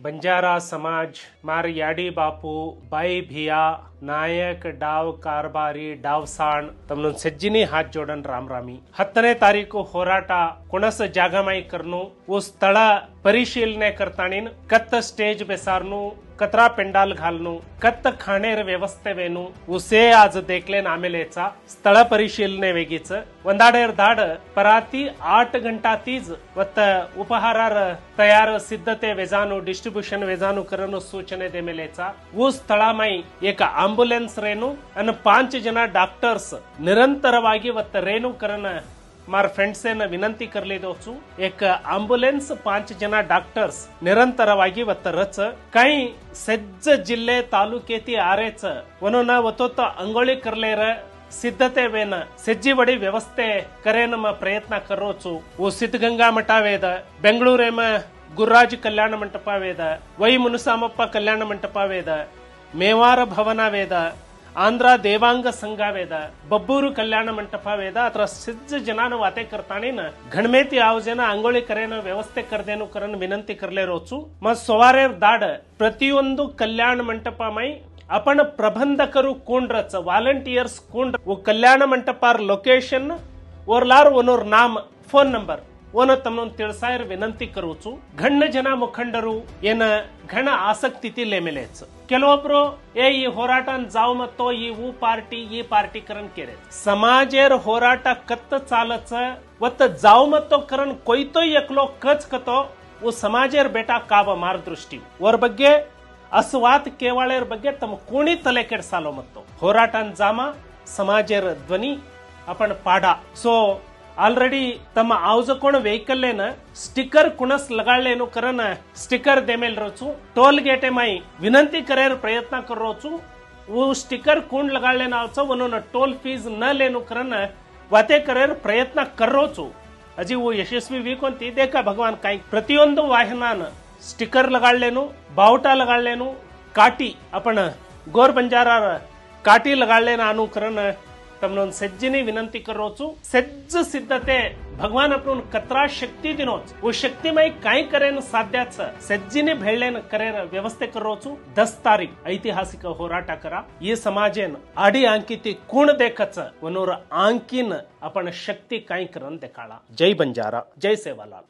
बंजारा समाज मार याडी बापू बाई भिया नायक डाव कारबारी डावसाण तमन सज्जिनी हाथ जोडन रामरामी 10ನೇ ತಾರೀಕು ಹೋರಾಟ ಕುಣಸ ಜಾಗಮಾಯಿ करनु वो स्थळ परिशीलने करतानीन कत्त स्टेज बेसारनु कतरा पेंडाल घालनु कत्त खाणेर व्यवस्थे वेनु उसे आज देखलेन आमेलेचा स्थळ परिशीलने वेगीच ಒಂದಾಡೆರ್ दाड पराती 8 घंटा तीज वत्त उपहारार तयार सिद्धते वेजानु डिस्ट्रीब्यूशन वेजानु करनु सूचने दे मेलेचा वो ಸ್ಥಳಮಾಯಿ एक ಆಂಬುಲೆನ್ಸ್ ರೇನು ಅನ್ನ 5 ಜನ ಡಾಕ್ಟರ್ಸ್ ನಿರಂತರವಾಗಿ वत्त ರೇನು करन मार फ्रेंड्स विनंती करलेदोचु एक आंबुलेन्स 5 जना डॉक्टर्स निरंतरವಾಗಿ वत्त रच काही सज्ज जिल्हे तालुकेती आरेच वनोना वतोत अंगोळी करलेर सिद्धते वेन सज्जी बडी व्यवस्थे करे ನಮ್ಮ ಪ್ರಯತ್ನ ಕರೋಚು वो सिद्धगंगा मठ वेद ಬೆಂಗಳೂರೇಮ ಗುರುರಾಜ್ ಕಲ್ಯಾಣ ಮಂಟಪ ವೇದ ವೈ ಮುನುಸಾಮಪ್ಪ ಕಲ್ಯಾಣ ಮಂಟಪ ವೇದ ಮೇವಾರ ಭವನ ವೇದ आंध्र देवांग संघ वेद बब्बूरू कल्याण मंटप वेद अथवा सिज्ज जनान वाते करतानी न घणमेती आयोजन अंगोळी करेन व्यवस्थे करदेनु करन विनंती करले रोचू म सोवारे दाड प्रतियೊಂದು कल्याण मंटपामई आपण प्रबंधकरू कोंड्रच वालंटियर्स कोंड वो कल्याण मंटपार लोकेशन ओरलार ओनोर नाम फोन नंबर ओन तमन तिळसायर विनंती करूचू घण्ण जನ ಮುಖಂಡರು ಏನ ಘಣ ಆಸಕ್ತಿ ತಿಲೆ ಮೇಲೆच ಕೆಲವೊಬ್ರು ಈ ಹೋರಾಟನ್ ಜಾವ್ ಮತ್ತೋ ಈ ಪಾರ್ಟಿ ಕರನ್ केरे समाजेर होराट कत्त चालच वत जाव मत्तो करन कोयतो एकलो कच कतो वो समाजेर बेटा काब मार्गदृष्टी वर ಬಗ್ಗೆ असवात केवाळेर ಬಗ್ಗೆ तम कोणी तले केडसालो मत्तो होराटन जामा समाजेर ध्वनी आपण पाडा सो ऑलरेडी तम आवजकोण व्हेकल लेन स्टिकर कुणस लगाळलेनु करन स्टिकर देमेल रोचू टोल गेटे माई विनंती करेर प्रयत्न कर रोचू वो स्टिकर कोण लगाळलेन आवचो वनोन टोल फीस न लेनु करन वाते करेर प्रयत्न कर रोचू अजी वो यशस्वी वी कोणती देखा भगवान काही प्रतियೊಂದು वाहनान स्टिकर लगाळलेनु बावटा लगाळलेनु काटी आपण गोर बंजारा काटी लगाळलेन अनु करन तमनोन सज्जनी विनंती करोचू सज्ज सिद्धते भगवान आपण कतरा शक्ती दिनोच वो शक्तिमय काय करेन साध्याच सज्जिनी भेळलेन करेन व्यवस्थे करोचू 10 तारीख ऐतिहासिक होराಟ करा ये समाजेन आडी अंकिती कोण देखच वनोर आंकिन आपण शक्ती काय करन देखाळा जय बंजारा जय सेवालाल।